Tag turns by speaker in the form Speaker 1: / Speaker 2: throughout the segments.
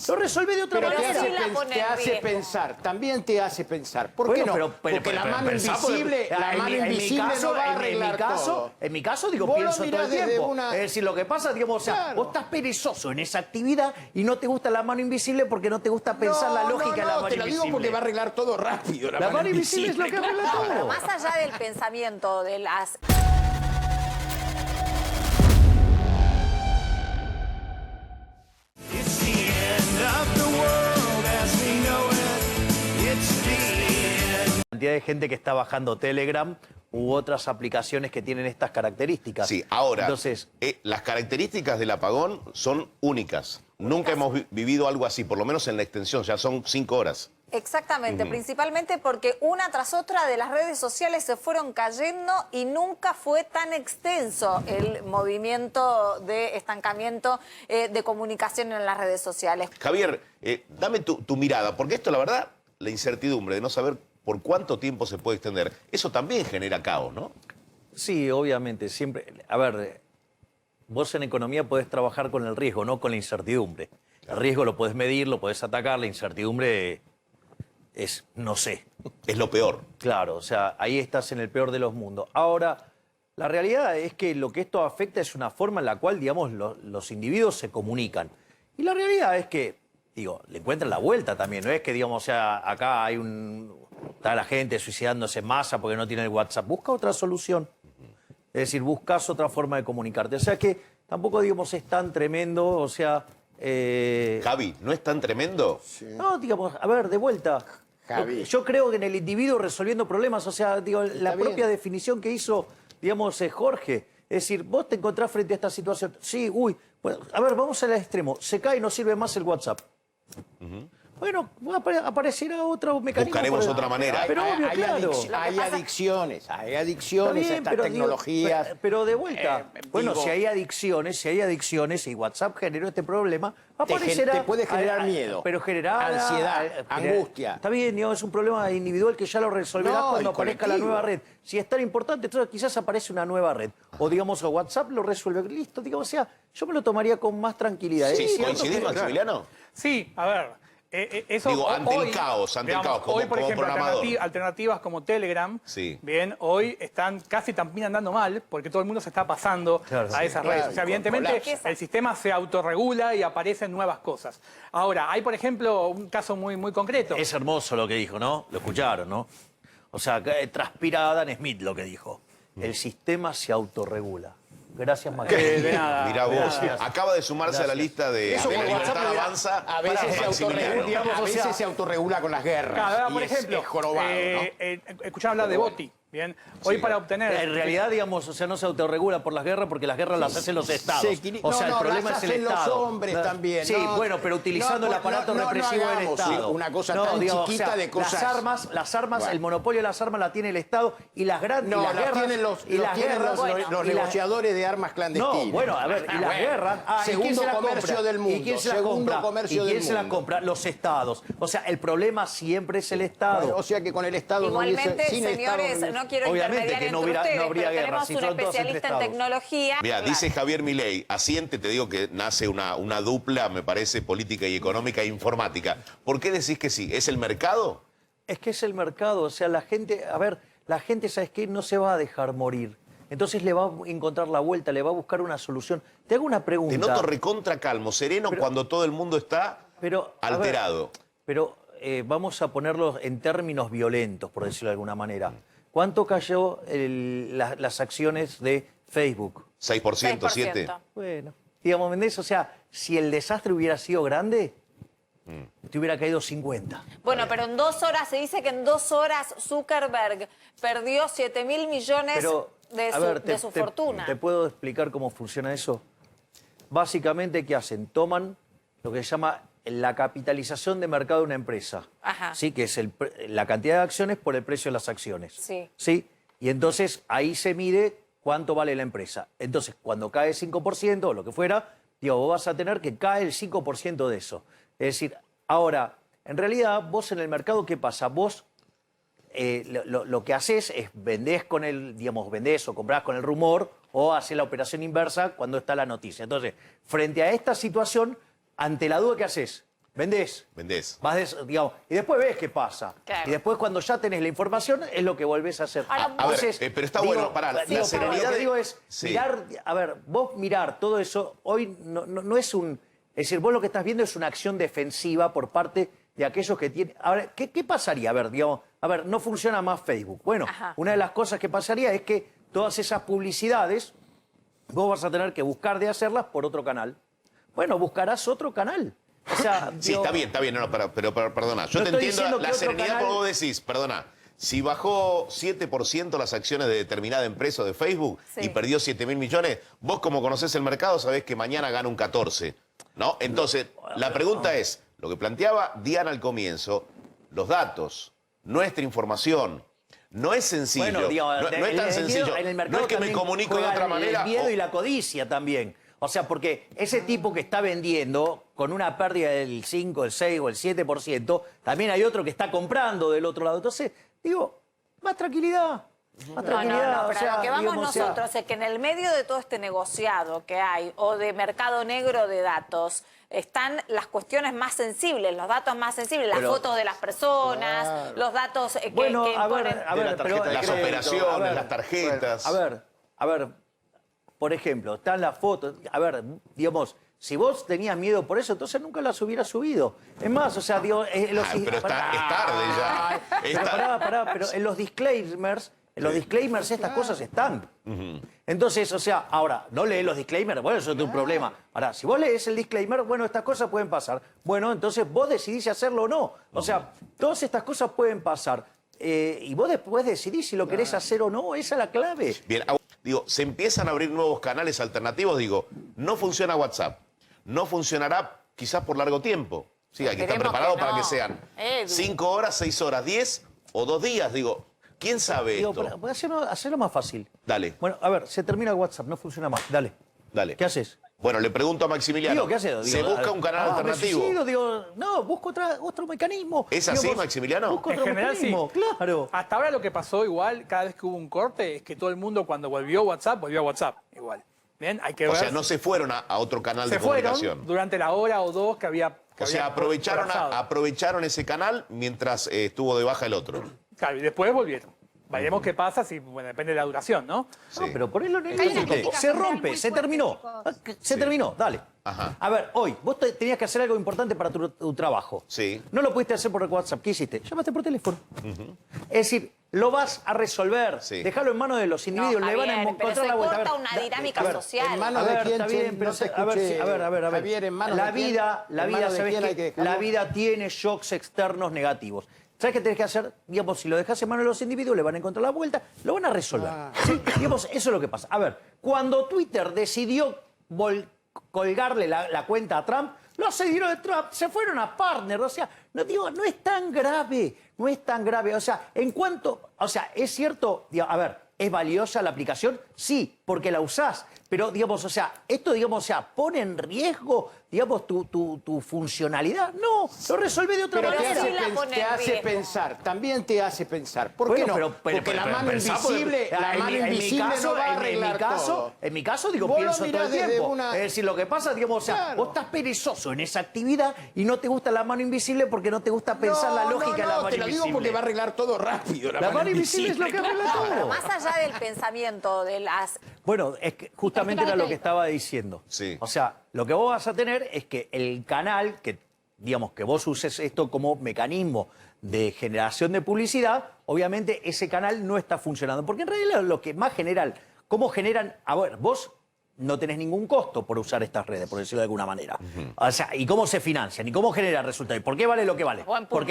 Speaker 1: Lo resuelve de otra
Speaker 2: Pero
Speaker 1: manera.
Speaker 2: te hace pensar, también te hace pensar. ¿Por qué no? Porque la mano invisible, no va a arreglar todo.
Speaker 1: En mi caso, digo,
Speaker 2: Vos lo
Speaker 1: pienso todo
Speaker 2: mirás
Speaker 1: el
Speaker 2: desde
Speaker 1: tiempo.
Speaker 2: una-
Speaker 1: Es decir, lo que pasa, digamos, o sea,
Speaker 2: Claro.
Speaker 1: vos estás perezoso en esa actividad y no te gusta la mano invisible porque no te gusta pensar la lógica de la mano
Speaker 2: te lo
Speaker 1: invisible.
Speaker 2: digo porque va a arreglar todo rápido.
Speaker 1: La mano invisible es lo que arregla
Speaker 3: Pero
Speaker 1: todo.
Speaker 3: más allá del pensamiento, de las...
Speaker 1: Cantidad de gente que está bajando Telegram u otras aplicaciones que tienen estas características.
Speaker 4: Sí, ahora,
Speaker 1: Entonces,
Speaker 4: las características del apagón son únicas. Nunca hemos vivido algo así, por lo menos en la extensión, ya son 5 horas.
Speaker 3: Exactamente, principalmente porque una tras otra de las redes sociales se fueron cayendo y nunca fue tan extenso el movimiento de estancamiento de comunicación en las redes sociales.
Speaker 4: Javier, dame tu mirada, porque esto, la verdad, la incertidumbre de no saber por cuánto tiempo se puede extender, eso también genera caos, ¿no?
Speaker 1: sí, obviamente, siempre... A ver, vos en economía podés trabajar con el riesgo, no con la incertidumbre. El riesgo lo podés medir, lo podés atacar, la incertidumbre es no sé.
Speaker 4: Es lo peor.
Speaker 1: Claro, o sea, ahí estás en el peor de los mundos. Ahora, la realidad es que lo que esto afecta es una forma en la cual, digamos, los individuos se comunican. Y la realidad es que, digo, le encuentran la vuelta también. No es que, digamos, o sea, acá hay está la gente suicidándose en masa porque no tiene el WhatsApp. Busca otra solución. Es decir, buscas otra forma de comunicarte. O sea que tampoco, digamos, es tan tremendo, o sea...
Speaker 4: Javi, ¿no es tan tremendo?
Speaker 1: No, digamos, a ver, de vuelta.
Speaker 2: Javi.
Speaker 1: Yo creo que en el individuo resolviendo problemas, o sea, digo, la
Speaker 2: bien.
Speaker 1: propia definición que hizo, digamos, Jorge, es decir, vos te encontrás frente a esta situación, sí, uy, bueno, a ver, vamos al extremo, se cae y no sirve más el WhatsApp. Bueno, aparecerá otro mecanismo.
Speaker 4: Buscaremos otra manera.
Speaker 1: Pero obvio, claro.
Speaker 2: Hay adicciones
Speaker 1: Está
Speaker 2: a
Speaker 1: bien,
Speaker 2: estas
Speaker 1: pero,
Speaker 2: tecnologías.
Speaker 1: pero de vuelta, bueno,
Speaker 2: digo-
Speaker 1: si hay adicciones y WhatsApp generó este problema, aparecerá...
Speaker 2: te puede generar miedo,
Speaker 1: Pero generar...
Speaker 2: ansiedad, angustia.
Speaker 1: Está bien, digamos, es un problema individual que ya lo resolverás
Speaker 2: No,
Speaker 1: cuando
Speaker 2: y
Speaker 1: aparezca la
Speaker 2: colectivo.
Speaker 1: nueva red. Si es tan importante, entonces quizás aparece una nueva red. O digamos, o WhatsApp lo resuelve. Listo, digamos, o sea, yo me lo tomaría con más tranquilidad.
Speaker 4: Sí,
Speaker 1: Es cierto
Speaker 4: ¿coincidís,
Speaker 1: que-
Speaker 4: Maximiliano?
Speaker 5: Sí, a ver. Eso
Speaker 4: Digo, ante el
Speaker 5: hoy,
Speaker 4: caos,
Speaker 5: digamos,
Speaker 4: como
Speaker 5: hoy, por ejemplo,
Speaker 4: programador.
Speaker 5: alternativas como Telegram,
Speaker 4: Sí.
Speaker 5: bien, hoy están casi también andando mal porque todo el mundo se está pasando
Speaker 1: Claro,
Speaker 5: a
Speaker 1: sí,
Speaker 5: esas
Speaker 2: claro,
Speaker 5: redes. O sea,
Speaker 2: con
Speaker 5: evidentemente
Speaker 2: colapso.
Speaker 5: el sistema se autorregula y aparecen nuevas cosas. Ahora, hay, por ejemplo, un caso muy concreto.
Speaker 1: Es hermoso lo que dijo, ¿no? Lo escucharon, ¿no? O sea, transpira Adam Smith lo que dijo. El sistema se autorregula. Gracias, María.
Speaker 5: De nada.
Speaker 4: Mirá
Speaker 5: de
Speaker 4: vos,
Speaker 5: nada.
Speaker 4: acaba de sumarse a la lista de
Speaker 2: Eso
Speaker 4: la
Speaker 2: por
Speaker 4: Libertad
Speaker 2: WhatsApp,
Speaker 4: Avanza.
Speaker 2: a veces,
Speaker 4: para
Speaker 2: se
Speaker 4: Maximiliano.
Speaker 2: autorregula, digamos,
Speaker 1: o
Speaker 2: a veces
Speaker 1: sea-
Speaker 2: se autorregula con las guerras.
Speaker 5: Cada,
Speaker 2: y
Speaker 5: por ejemplo,
Speaker 2: es jorobado, ¿no?
Speaker 5: escuché hablar de Boti, bien. Hoy
Speaker 4: Sí.
Speaker 5: para obtener...
Speaker 1: En realidad, digamos, o sea, no se autorregula por las guerras porque las guerras las hacen los estados. O sea, el problema
Speaker 2: las
Speaker 1: es el
Speaker 2: hacen
Speaker 1: Estado.
Speaker 2: los hombres también.
Speaker 1: Sí,
Speaker 2: no,
Speaker 1: bueno, pero utilizando el aparato represivo del
Speaker 2: hagamos
Speaker 1: Estado.
Speaker 2: una cosa tan
Speaker 1: digamos,
Speaker 2: chiquita
Speaker 1: o sea,
Speaker 2: de cosas.
Speaker 1: Las armas,
Speaker 2: Bueno.
Speaker 1: el monopolio de las armas la tiene el Estado y las grandes
Speaker 2: No,
Speaker 1: las
Speaker 2: las
Speaker 1: guerras
Speaker 2: tienen los,
Speaker 1: y las
Speaker 2: tienen
Speaker 1: guerras,
Speaker 2: los
Speaker 1: y las-
Speaker 2: negociadores de armas clandestinas.
Speaker 1: No, bueno, a ver, y las
Speaker 2: Bueno,
Speaker 1: guerras... ¿y quién
Speaker 2: segundo
Speaker 1: se las
Speaker 2: comercio
Speaker 1: compra?
Speaker 2: del mundo.
Speaker 1: ¿Y quién se las
Speaker 2: segundo
Speaker 1: compra?
Speaker 2: comercio
Speaker 1: ¿Y quién
Speaker 2: del
Speaker 1: se las
Speaker 2: mundo.
Speaker 1: compra? Los estados. O sea, el problema siempre es el Estado.
Speaker 2: O sea que con el Estado
Speaker 3: Igualmente,
Speaker 2: no hubiese, sin
Speaker 3: señores,
Speaker 2: Estado
Speaker 3: no quiero
Speaker 1: Obviamente
Speaker 3: intermediar
Speaker 1: que no
Speaker 3: entre
Speaker 1: hubiera-
Speaker 3: ustedes,
Speaker 1: no habría
Speaker 3: pero
Speaker 1: guerra,
Speaker 3: tenemos
Speaker 1: si
Speaker 3: un
Speaker 1: son todos
Speaker 3: especialista en
Speaker 1: entre
Speaker 3: tecnología.
Speaker 4: Mira,
Speaker 3: Claro.
Speaker 4: dice Javier Milei, asiente, te digo que nace una dupla, me parece, política y económica e informática. ¿Por qué decís que sí? ¿Es el mercado?
Speaker 1: Es que es el mercado, o sea, la gente, a ver, la gente, ¿sabes qué? No se va a dejar morir. Entonces le va a encontrar la vuelta, le va a buscar una solución. Te hago una pregunta.
Speaker 4: Te noto recontra calmo, sereno cuando todo el mundo está
Speaker 1: pero, a ver,
Speaker 4: alterado.
Speaker 1: pero vamos a ponerlo en términos violentos, por decirlo de alguna manera. ¿Cuánto cayó las acciones de Facebook?
Speaker 4: 6%, 7%.
Speaker 1: Bueno, digamos, ¿me entendés? O sea, si el desastre hubiera sido grande, te hubiera caído 50.
Speaker 3: Bueno, pero en 2 horas, se dice que en 2 horas Zuckerberg perdió 7.000 millones
Speaker 1: Pero,
Speaker 3: de
Speaker 1: a
Speaker 3: su,
Speaker 1: ver,
Speaker 3: de su fortuna.
Speaker 1: ¿Te puedo explicar cómo funciona eso? Básicamente, ¿qué hacen? Toman lo que se llama la capitalización de mercado de una empresa.
Speaker 3: Ajá.
Speaker 1: ¿Sí? Que es la cantidad de acciones por el precio de las acciones.
Speaker 3: Sí.
Speaker 1: ¿Sí? Y entonces ahí se mide cuánto vale la empresa. Entonces, cuando cae 5% o lo que fuera, digo, vos vas a tener que caer el 5% de eso. Es decir, ahora, en realidad, vos en el mercado, ¿qué pasa? Vos lo que haces es vendés con el, digamos, vendés o comprás con el rumor o haces la operación inversa cuando está la noticia. Entonces, frente a esta situación, ante la duda, ¿qué haces? vendés. Digamos, y después ves qué pasa.
Speaker 3: Claro.
Speaker 1: Y después cuando ya tenés la información es lo que volvés a hacer.
Speaker 3: Ahora,
Speaker 4: A ver, pero está bueno, pará, la serenidad
Speaker 1: Lo que digo es,
Speaker 4: Sí.
Speaker 1: mirar, a ver, vos mirar todo eso, hoy no es un... Es decir, vos lo que estás viendo es una acción defensiva por parte de aquellos que tienen... Ahora, ¿qué pasaría? A ver, digamos, no funciona más Facebook. Bueno,
Speaker 3: Ajá.
Speaker 1: una de las cosas que pasaría es que todas esas publicidades vos vas a tener que buscar de hacerlas por otro canal. Bueno, buscarás otro canal. O sea,
Speaker 4: Sí, está bien, pero perdona. Yo
Speaker 1: No
Speaker 4: te
Speaker 1: estoy
Speaker 4: entiendo
Speaker 1: diciendo
Speaker 4: la
Speaker 1: que otro
Speaker 4: serenidad
Speaker 1: canal-
Speaker 4: porque vos decís, perdona, si bajó 7% las acciones de determinada empresa de Facebook
Speaker 3: Sí.
Speaker 4: y perdió 7.000 millones, vos como conocés el mercado sabés que mañana gana un 14, ¿no? Entonces, la pregunta es, lo que planteaba Diana al comienzo, los datos, nuestra información, no es sencillo,
Speaker 1: bueno, digamos,
Speaker 4: no es tan sencillo,
Speaker 1: en el
Speaker 4: no
Speaker 1: mercado
Speaker 4: es que me
Speaker 1: también
Speaker 4: comunico de
Speaker 1: juega
Speaker 4: otra manera.
Speaker 1: El miedo
Speaker 4: o-
Speaker 1: y la codicia también. O sea, porque ese tipo que está vendiendo con una pérdida del 5, el 6 o el 7%, también hay otro que está comprando del otro lado. Entonces, digo, más tranquilidad. Más tranquilidad.
Speaker 3: pero
Speaker 1: o sea,
Speaker 3: lo que vamos
Speaker 1: digamos, o sea,
Speaker 3: nosotros es que en el medio de todo este negociado que hay, o de mercado negro de datos, están las cuestiones más sensibles, los datos más sensibles, las
Speaker 1: Pero-
Speaker 3: fotos de las personas, los datos que
Speaker 1: bueno,
Speaker 3: imponen...
Speaker 1: a ver, pero,
Speaker 4: las
Speaker 1: crédito,
Speaker 4: operaciones,
Speaker 1: a ver,
Speaker 4: las tarjetas.
Speaker 1: A ver, por ejemplo, están las fotos. A ver, digamos, si vos tenías miedo por eso, entonces nunca las hubieras subido. Es más, o sea, digo...
Speaker 4: Pero es tarde ya.
Speaker 1: Pero pará, pero en los disclaimers, estas cosas están. Entonces, o sea, ahora, no lees los disclaimers, bueno, eso es un problema. Ahora, si vos lees el disclaimer, bueno, estas cosas pueden pasar. Bueno, entonces vos decidís si hacerlo o no. O sea, todas estas cosas pueden pasar. Y vos después decidís si lo querés hacer o no, esa es la clave.
Speaker 4: Bien, digo, se empiezan a abrir nuevos canales alternativos, digo, no funciona WhatsApp, no funcionará quizás por largo tiempo. Sí, hay que estar
Speaker 3: Esperemos
Speaker 4: preparado
Speaker 3: que
Speaker 4: para
Speaker 3: no.
Speaker 4: que sean
Speaker 3: Edu.
Speaker 4: 5 horas, 6 horas, 10 o 2 días, digo, ¿quién sabe
Speaker 1: Digo,
Speaker 4: esto?
Speaker 1: para hacerlo más fácil.
Speaker 4: Dale.
Speaker 1: Bueno, a ver, se termina el WhatsApp, no funciona más. Dale.
Speaker 4: Dale.
Speaker 1: ¿Qué haces?
Speaker 4: Bueno, le pregunto a Maximiliano,
Speaker 1: Digo, ¿qué haces?
Speaker 4: se
Speaker 1: Digo,
Speaker 4: busca un canal alternativo.
Speaker 1: Me suicido, digo, no, busco otro mecanismo.
Speaker 4: ¿Es así,
Speaker 1: Digo,
Speaker 4: Maximiliano?
Speaker 1: Busco
Speaker 5: En
Speaker 1: otro
Speaker 5: general, sí.
Speaker 1: mecanismo, claro.
Speaker 5: Hasta ahora lo que pasó igual, cada vez que hubo un corte, es que todo el mundo cuando volvió a WhatsApp igual. Bien, hay que
Speaker 4: O
Speaker 5: ver.
Speaker 4: sea, no se fueron a otro canal
Speaker 5: se
Speaker 4: de
Speaker 5: fueron
Speaker 4: comunicación.
Speaker 5: durante la hora o dos que había.
Speaker 4: O sea, aprovecharon ese canal mientras estuvo de baja el otro.
Speaker 5: Claro, y después volvieron. Veremos qué pasa, si, bueno, depende de la duración, ¿no?
Speaker 4: Sí.
Speaker 1: No, pero por eso
Speaker 3: Hay una crítica
Speaker 1: se
Speaker 3: social
Speaker 1: rompe,
Speaker 3: muy
Speaker 1: se
Speaker 3: fuerte,
Speaker 1: terminó.
Speaker 3: chicos.
Speaker 1: Se terminó, dale.
Speaker 4: Ajá.
Speaker 1: A ver, hoy, vos tenías que hacer algo importante para tu trabajo.
Speaker 4: Sí.
Speaker 1: No lo pudiste hacer por WhatsApp. ¿Qué hiciste? Llamaste por teléfono. Es decir, lo vas a resolver.
Speaker 4: Sí.
Speaker 1: Déjalo en manos de los individuos,
Speaker 3: No,
Speaker 1: le van a
Speaker 3: Javier, pero
Speaker 1: encontrar
Speaker 3: se
Speaker 1: la vuelta.
Speaker 3: corta
Speaker 1: A ver,
Speaker 3: una dinámica
Speaker 1: a ver,
Speaker 3: social.
Speaker 2: ¿En manos
Speaker 1: A
Speaker 2: de
Speaker 1: ver,
Speaker 2: quién?
Speaker 1: está bien, pero
Speaker 2: no te
Speaker 1: a ver,
Speaker 2: escuché.
Speaker 1: a ver.
Speaker 2: Javier, ¿en manos
Speaker 1: la
Speaker 2: de quién?
Speaker 1: vida,
Speaker 2: ¿En manos de
Speaker 1: ¿sabes
Speaker 2: quién
Speaker 1: qué?
Speaker 2: hay que dejarlo?
Speaker 1: La vida tiene shocks externos negativos. ¿Sabes qué tenés que hacer? Digamos, si lo dejas en manos de los individuos, le van a encontrar la vuelta, lo van a resolver. ¿Sí? Digamos, eso es lo que pasa. A ver, cuando Twitter decidió colgarle la cuenta a Trump, los seguidores de Trump se fueron a Partner. O sea, no es tan grave, no es tan grave. O sea, es cierto, a ver, ¿es valiosa la aplicación? Sí, porque la usás. Pero, digamos, o sea, esto, digamos, o sea, ¿pone en riesgo, digamos, tu funcionalidad? No, lo resuelve de otra
Speaker 2: Pero
Speaker 3: Pero
Speaker 2: te
Speaker 1: manera.
Speaker 3: sí la pone
Speaker 2: te
Speaker 3: en
Speaker 2: hace
Speaker 3: riesgo.
Speaker 2: pensar, también te hace pensar. ¿Por
Speaker 1: Bueno,
Speaker 2: qué no?
Speaker 1: pero
Speaker 2: Porque la mano
Speaker 1: pensá,
Speaker 2: invisible,
Speaker 1: porque,
Speaker 2: la mano invisible no va a arreglar todo.
Speaker 1: En mi caso, digo,
Speaker 2: Vos lo
Speaker 1: pienso todo
Speaker 2: mirás
Speaker 1: el
Speaker 2: desde
Speaker 1: tiempo.
Speaker 2: una-
Speaker 1: Es decir, lo que pasa, digamos, o sea,
Speaker 2: Claro.
Speaker 1: vos estás perezoso en esa actividad y no te gusta la mano invisible porque no te gusta pensar la lógica de la mano
Speaker 2: te lo
Speaker 1: invisible.
Speaker 2: digo porque va a arreglar todo rápido.
Speaker 1: La mano invisible es lo que arregla
Speaker 3: Pero
Speaker 1: todo.
Speaker 3: más allá del pensamiento, de las...
Speaker 1: Bueno, es que justamente era lo que estaba diciendo.
Speaker 4: Sí.
Speaker 1: O sea, lo que vos vas a tener es que el canal, que digamos que vos uses esto como mecanismo de generación de publicidad, obviamente ese canal no está funcionando. Porque en realidad lo que más general, ¿cómo generan? A ver, vos no tenés ningún costo por usar estas redes, por decirlo de alguna manera. O sea, ¿y cómo se financian? ¿Y cómo generan resultados? ¿Y por qué vale lo que vale?
Speaker 3: Buen punto.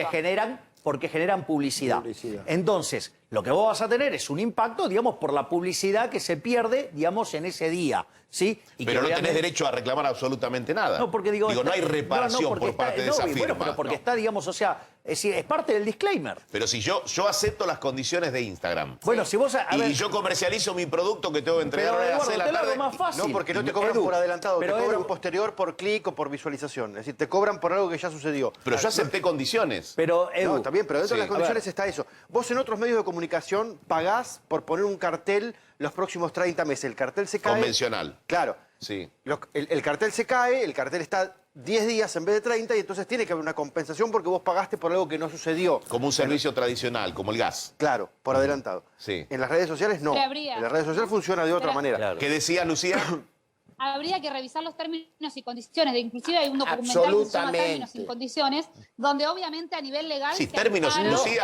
Speaker 1: Porque generan publicidad. Entonces, lo que vos vas a tener es un impacto, digamos, por la publicidad que se pierde, digamos, en ese día. ¿Sí? Y
Speaker 4: Pero
Speaker 1: que
Speaker 4: no tenés
Speaker 1: obviamente-
Speaker 4: derecho a reclamar absolutamente nada.
Speaker 1: no, porque digo...
Speaker 4: no hay reparación
Speaker 1: porque
Speaker 4: por parte de
Speaker 1: no,
Speaker 4: esa
Speaker 1: y
Speaker 4: firma.
Speaker 1: bueno, pero porque
Speaker 4: no.
Speaker 1: está, digamos, o sea, es decir, es parte del disclaimer.
Speaker 4: Pero si yo acepto las condiciones de Instagram
Speaker 1: Bueno, si vos...
Speaker 4: y yo comercializo mi producto que tengo que entregar
Speaker 1: pero,
Speaker 4: a las
Speaker 1: Eduardo,
Speaker 4: 6 de la
Speaker 1: te lo hago
Speaker 4: tarde...
Speaker 1: más fácil.
Speaker 6: No, porque no te cobran
Speaker 1: Edu,
Speaker 6: por adelantado, te
Speaker 1: pero,
Speaker 6: cobran
Speaker 1: Edu,
Speaker 6: posterior por clic o por visualización. Es decir, te cobran por algo que ya sucedió.
Speaker 4: Pero yo acepté condiciones.
Speaker 1: Pero, Edu,
Speaker 6: No, está bien, pero dentro de
Speaker 4: Sí.
Speaker 6: las condiciones está eso. Vos en otros medios de comunicación pagás por poner un cartel los próximos 30 meses. El cartel se cae.
Speaker 4: Convencional.
Speaker 6: Claro.
Speaker 4: Sí.
Speaker 6: El cartel se cae, el cartel está 10 días en vez de 30 y entonces tiene que haber una compensación porque vos pagaste por algo que no sucedió.
Speaker 4: Como un servicio tradicional, como el gas.
Speaker 6: Claro, por adelantado.
Speaker 4: Sí.
Speaker 6: En las redes sociales no.
Speaker 7: Pero habría-
Speaker 6: En las redes sociales funciona de otra manera.
Speaker 1: Claro.
Speaker 4: ¿Qué decía Lucía?
Speaker 7: Habría que revisar los términos y condiciones. Inclusive hay un documental que se llama
Speaker 2: Absolutamente.
Speaker 7: Términos y Condiciones, donde obviamente a nivel legal...
Speaker 4: Sí,
Speaker 7: se
Speaker 4: términos,
Speaker 7: ampara-
Speaker 4: Lucía,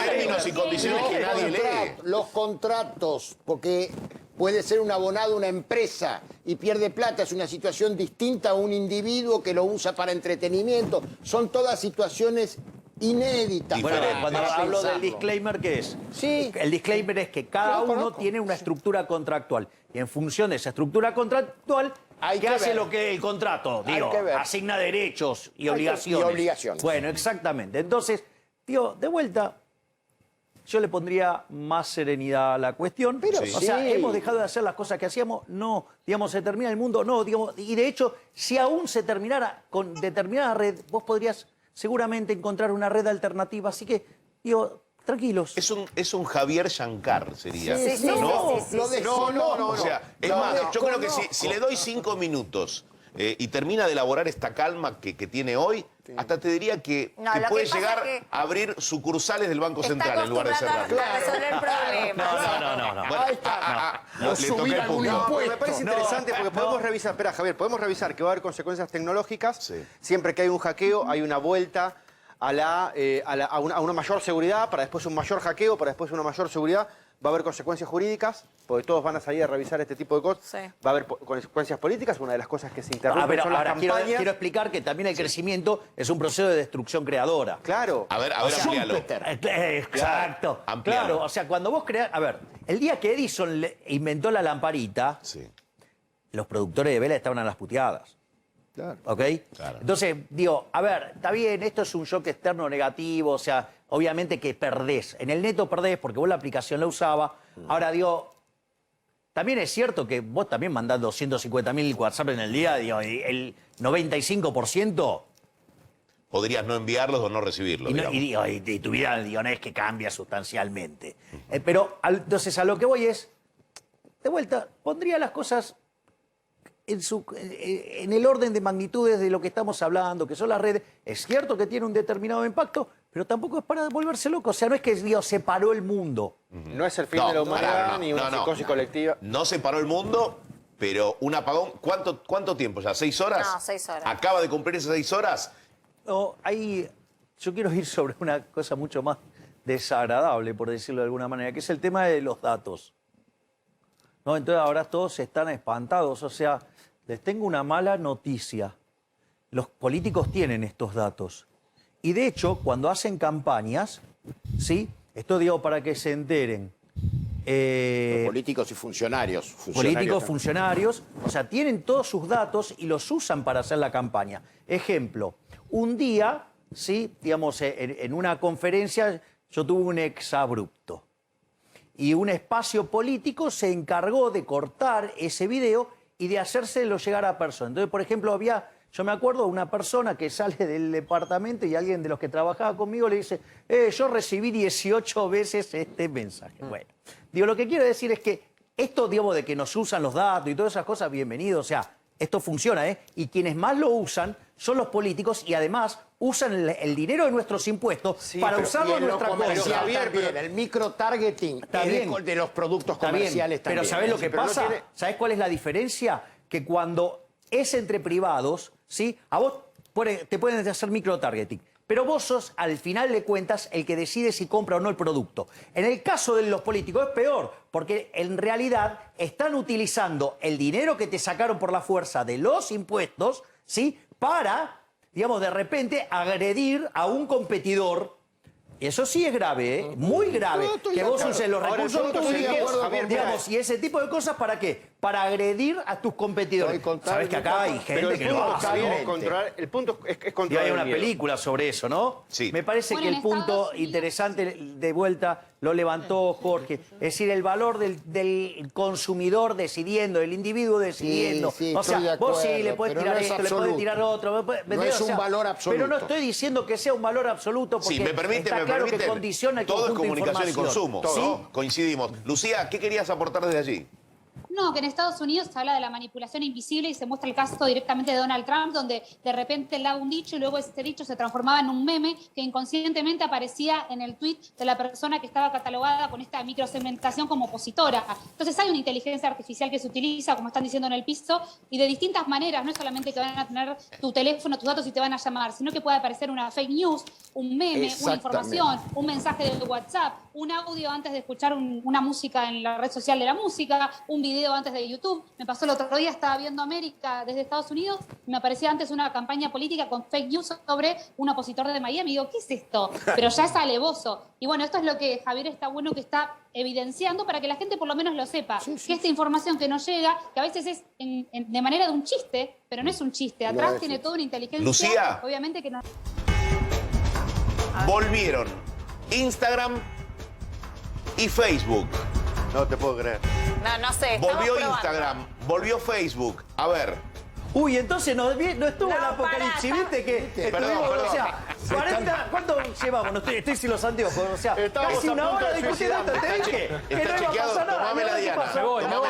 Speaker 4: términos y condiciones que nadie lee.
Speaker 2: Los contratos, porque puede ser un abonado una empresa y pierde plata, es una situación distinta a un individuo que lo usa para entretenimiento. Son todas situaciones inéditas.
Speaker 1: Bueno,
Speaker 4: Diferente.
Speaker 1: cuando
Speaker 2: para
Speaker 1: hablo del
Speaker 2: pensarlo.
Speaker 1: disclaimer, ¿qué es?
Speaker 2: Sí.
Speaker 1: El disclaimer es que cada
Speaker 2: Lo
Speaker 1: uno
Speaker 2: conozco.
Speaker 1: tiene una estructura contractual. Y en función de esa estructura contractual,
Speaker 2: Hay
Speaker 1: ¿qué
Speaker 2: que
Speaker 1: hace
Speaker 2: ver.
Speaker 1: lo que el contrato?
Speaker 2: Hay
Speaker 1: Digo,
Speaker 2: que ver.
Speaker 1: asigna derechos y
Speaker 2: que-
Speaker 1: obligaciones.
Speaker 2: y obligaciones.
Speaker 1: Bueno, exactamente. Entonces, digo, de vuelta, yo le pondría más serenidad a la cuestión.
Speaker 2: Pero
Speaker 1: O sea,
Speaker 2: sí.
Speaker 1: ¿hemos dejado de hacer las cosas que hacíamos? No. Digamos, ¿se termina el mundo? No. Digamos, y de hecho, si aún se terminara con determinada red, vos podrías seguramente encontrar una red alternativa. Así que, digo, tranquilos.
Speaker 4: Es un Javier Shankar, sería.
Speaker 3: Sí, sí,
Speaker 1: No,
Speaker 3: sí, sí,
Speaker 2: lo
Speaker 3: sí, sí.
Speaker 2: desconozco.
Speaker 4: O sea, es
Speaker 2: Lo
Speaker 4: más, yo creo que
Speaker 2: desconozco.
Speaker 4: si le doy 5 minutos y termina de elaborar esta calma que tiene hoy, hasta te diría que,
Speaker 3: No,
Speaker 4: que
Speaker 3: lo que
Speaker 4: puede
Speaker 3: pasa
Speaker 4: llegar
Speaker 3: es que
Speaker 4: a abrir sucursales del Banco
Speaker 3: Está
Speaker 4: Central en lugar de
Speaker 3: acostumbrada
Speaker 4: cerrar.
Speaker 3: a resolver el problema.
Speaker 1: No.
Speaker 4: Bueno,
Speaker 2: Ahí está.
Speaker 4: le
Speaker 2: No
Speaker 4: toqué
Speaker 2: subir
Speaker 4: el
Speaker 2: algún
Speaker 4: punto.
Speaker 2: impuesto.
Speaker 6: Me parece interesante porque podemos revisar, espera Javier, podemos revisar que va a haber consecuencias tecnológicas.
Speaker 4: Sí.
Speaker 6: Siempre que hay un hackeo, hay una vuelta a una mayor seguridad, para después un mayor hackeo, para después una mayor seguridad. Va a haber consecuencias jurídicas, porque todos van a salir a revisar este tipo de cosas.
Speaker 3: Sí.
Speaker 6: Va a haber consecuencias políticas, una de las cosas que se interrumpen
Speaker 1: A ver,
Speaker 6: son las
Speaker 1: ahora
Speaker 6: campañas.
Speaker 1: quiero explicar que también el crecimiento es un proceso de destrucción creadora.
Speaker 6: Claro.
Speaker 4: A ver, amplíalo.
Speaker 1: Exacto.
Speaker 4: amplialo.
Speaker 1: Claro, o sea, cuando vos creás... A ver, el día que Edison inventó la lamparita,
Speaker 4: Sí.
Speaker 1: los productores de vela estaban a las puteadas.
Speaker 2: Claro.
Speaker 1: ¿Ok?
Speaker 4: Claro.
Speaker 1: Entonces, digo, a ver, está bien, esto es un shock externo negativo, o sea, obviamente que perdés. En el neto perdés porque vos la aplicación la usabas. Ahora, digo, también es cierto que vos también mandás 250.000 WhatsApp en el día, digo, y el 95%...
Speaker 4: Podrías no enviarlos o no recibirlos.
Speaker 1: Y,
Speaker 4: digamos.
Speaker 1: y tu vida, digo, no es que cambia sustancialmente. Pero entonces a lo que voy es, de vuelta, pondría las cosas en el orden de magnitudes de lo que estamos hablando, que son las redes. Es cierto que tiene un determinado impacto, pero tampoco es para volverse loco. O sea, no es que Dios separó el mundo.
Speaker 6: No es el fin
Speaker 4: No,
Speaker 6: de la humanidad
Speaker 4: pará,
Speaker 6: ni una psicosis colectiva.
Speaker 4: No se paró el mundo, pero un apagón. ¿Cuánto tiempo ya? ¿6 horas?
Speaker 3: No, 6 horas.
Speaker 4: ¿Acaba de cumplir esas 6 horas?
Speaker 1: No, yo quiero ir sobre una cosa mucho más desagradable, por decirlo de alguna manera, que es el tema de los datos. ¿No? Entonces ahora todos están espantados. O sea, les tengo una mala noticia. Los políticos tienen estos datos. Y de hecho, cuando hacen campañas, ¿sí? Esto digo para que se enteren.
Speaker 2: Políticos y funcionarios.
Speaker 1: Políticos, funcionarios, o sea, tienen todos sus datos y los usan para hacer la campaña. Ejemplo, un día, ¿sí? Digamos, en una conferencia yo tuve un exabrupto y un espacio político se encargó de cortar ese video y de hacérselo llegar a personas. Entonces, por ejemplo, yo me acuerdo de una persona que sale del departamento y alguien de los que trabajaba conmigo le dice, yo recibí 18 veces este mensaje. Bueno, digo, lo que quiero decir es que esto, digamos, de que nos usan los datos y todas esas cosas, bienvenido, o sea, esto funciona, ¿eh? Y quienes más lo usan son los políticos y además usan el dinero de nuestros impuestos para usarlo en nuestra
Speaker 2: comercial
Speaker 1: contra.
Speaker 2: también, el microtargeting
Speaker 1: Está bien.
Speaker 2: de los productos
Speaker 1: Está bien,
Speaker 2: comerciales
Speaker 1: pero
Speaker 2: también.
Speaker 1: ¿sabés lo que
Speaker 6: pero no
Speaker 1: pasa?
Speaker 6: tiene-
Speaker 1: ¿Sabés cuál es la diferencia? Que cuando es entre privados, ¿sí? A vos te pueden hacer microtargeting, pero vos sos, al final de cuentas, el que decide si compra o no el producto. En el caso de los políticos es peor, porque en realidad están utilizando el dinero que te sacaron por la fuerza de los impuestos, ¿sí? Para, digamos, de repente agredir a un competidor. Eso sí es grave, ¿eh? Muy grave.
Speaker 2: No, estoy
Speaker 1: Que
Speaker 2: de
Speaker 1: vos
Speaker 2: acuerdo.
Speaker 1: uses los
Speaker 6: Ahora,
Speaker 1: recursos
Speaker 6: yo estoy de
Speaker 1: públicos,
Speaker 6: acuerdo, Javier,
Speaker 1: digamos, y ese tipo de cosas, ¿para qué? Para agredir a tus competidores.
Speaker 2: Estoy contando-
Speaker 1: Sabes que acá hay
Speaker 6: Pero
Speaker 1: gente
Speaker 6: el
Speaker 1: que lo
Speaker 6: punto,
Speaker 1: hace,
Speaker 6: Javier,
Speaker 1: ¿no?
Speaker 6: es controlar, el punto es
Speaker 1: Y
Speaker 6: controlar
Speaker 1: hay
Speaker 6: el
Speaker 1: una
Speaker 6: miedo.
Speaker 1: película sobre eso, ¿no?
Speaker 4: Sí.
Speaker 1: Me parece
Speaker 7: Bueno,
Speaker 1: que
Speaker 7: en
Speaker 1: el punto
Speaker 7: Estados Unidos-
Speaker 1: interesante de vuelta lo levantó Jorge. Es decir, el valor del consumidor decidiendo, del individuo decidiendo.
Speaker 2: sí,
Speaker 1: o sea,
Speaker 2: estoy de
Speaker 1: vos sí
Speaker 2: acuerdo,
Speaker 1: le podés
Speaker 2: pero
Speaker 1: tirar
Speaker 2: no es
Speaker 1: esto, le podés
Speaker 2: absoluto.
Speaker 1: tirar otro.
Speaker 2: No es un valor absoluto.
Speaker 1: Pero no estoy diciendo que sea un valor absoluto porque
Speaker 4: Sí, me permite,
Speaker 1: está claro que condiciona el
Speaker 4: todo es
Speaker 1: conjunto de
Speaker 4: comunicación y
Speaker 1: información.
Speaker 4: consumo.
Speaker 1: ¿Sí?
Speaker 4: ¿No? Coincidimos. Lucía, ¿qué querías aportar desde allí?
Speaker 7: No, que en Estados Unidos se habla de la manipulación invisible y se muestra el caso directamente de Donald Trump, donde de repente él daba un dicho y luego ese dicho se transformaba en un meme que inconscientemente aparecía en el tweet de la persona que estaba catalogada con esta microsegmentación como opositora. Entonces hay una inteligencia artificial que se utiliza, como están diciendo en el piso, y de distintas maneras. No es solamente que van a tener tu teléfono, tus datos y te van a llamar, sino que puede aparecer una fake news, un meme, una información, un mensaje de WhatsApp, un audio antes de escuchar una música en la red social de la música, un video antes de YouTube. Me pasó el otro día, estaba viendo América desde Estados Unidos, me aparecía antes una campaña política con fake news sobre un opositor de Miami. Y digo, ¿qué es esto? Pero ya es alevoso. Y bueno, esto es lo que Javier está bueno que está evidenciando para que la gente por lo menos lo sepa. Que esta información que nos llega, que a veces es de manera de un chiste, pero no es un chiste. Atrás tiene toda una inteligencia.
Speaker 4: Lucía.
Speaker 7: Obviamente que no.
Speaker 4: Volvieron Instagram y Facebook.
Speaker 6: No te puedo creer.
Speaker 3: No sé. estamos
Speaker 4: Volvió
Speaker 3: probando.
Speaker 4: Instagram, volvió Facebook. A ver,
Speaker 1: Uy, entonces no estuvo
Speaker 3: No,
Speaker 1: el apocalipsis,
Speaker 3: pará,
Speaker 1: ¿viste? Que
Speaker 4: Perdón,
Speaker 1: estuvimos,
Speaker 4: perdón.
Speaker 1: o sea, 40, ¿cuánto llevamos? No estoy sin los anteojos, o sea,
Speaker 6: Estábamos
Speaker 1: casi
Speaker 6: a
Speaker 1: una
Speaker 6: punto
Speaker 1: hora
Speaker 6: de
Speaker 1: discutiendo esto, te
Speaker 6: suicidarnos.
Speaker 1: dije que
Speaker 4: está
Speaker 1: no iba a
Speaker 4: chequeado,
Speaker 1: pasar nada.
Speaker 4: tomame
Speaker 1: ¿Y
Speaker 4: la
Speaker 1: ahora qué
Speaker 4: diana.
Speaker 1: pasó?
Speaker 5: Me voy,
Speaker 1: No,
Speaker 5: me
Speaker 4: voy.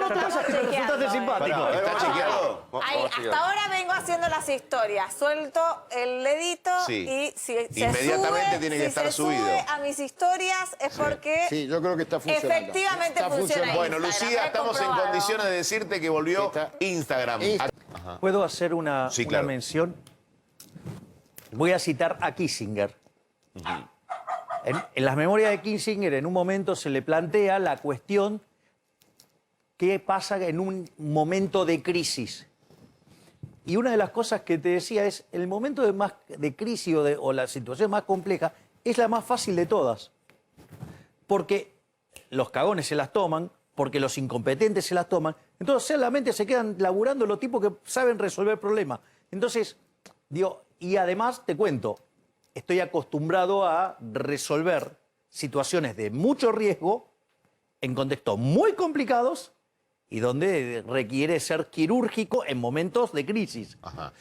Speaker 1: no te vas a pero resultaste
Speaker 3: chequeando,
Speaker 1: simpático.
Speaker 4: ¿está chequeado?
Speaker 3: Hasta ahora vengo haciendo las historias. Suelto el dedito
Speaker 4: Sí.
Speaker 3: y si se
Speaker 4: Inmediatamente
Speaker 3: sube,
Speaker 4: tiene que
Speaker 3: si
Speaker 4: estar
Speaker 3: se
Speaker 4: subido.
Speaker 3: sube a mis historias es porque
Speaker 2: Sí, yo creo que está funcionando.
Speaker 3: efectivamente
Speaker 2: Está
Speaker 3: funciona.
Speaker 2: funcionando.
Speaker 4: Bueno,
Speaker 3: Instagram,
Speaker 4: Lucía,
Speaker 3: he
Speaker 4: estamos en
Speaker 3: comprobado.
Speaker 4: condiciones de decirte que volvió
Speaker 2: Está-
Speaker 4: Instagram.
Speaker 1: ¿Puedo hacer una
Speaker 4: Sí, claro.
Speaker 1: mención? Voy a citar a Kissinger. En las memorias de Kissinger, en un momento se le plantea la cuestión qué pasa en un momento de crisis. Y una de las cosas que te decía es, el momento de crisis o la situación más compleja es la más fácil de todas. Porque los cagones se las toman, porque los incompetentes se las toman, entonces solamente se quedan laburando los tipos que saben resolver problemas. Entonces, digo, y además te cuento, estoy acostumbrado a resolver situaciones de mucho riesgo en contextos muy complicados y donde requiere ser quirúrgico en momentos de crisis.
Speaker 4: Ajá.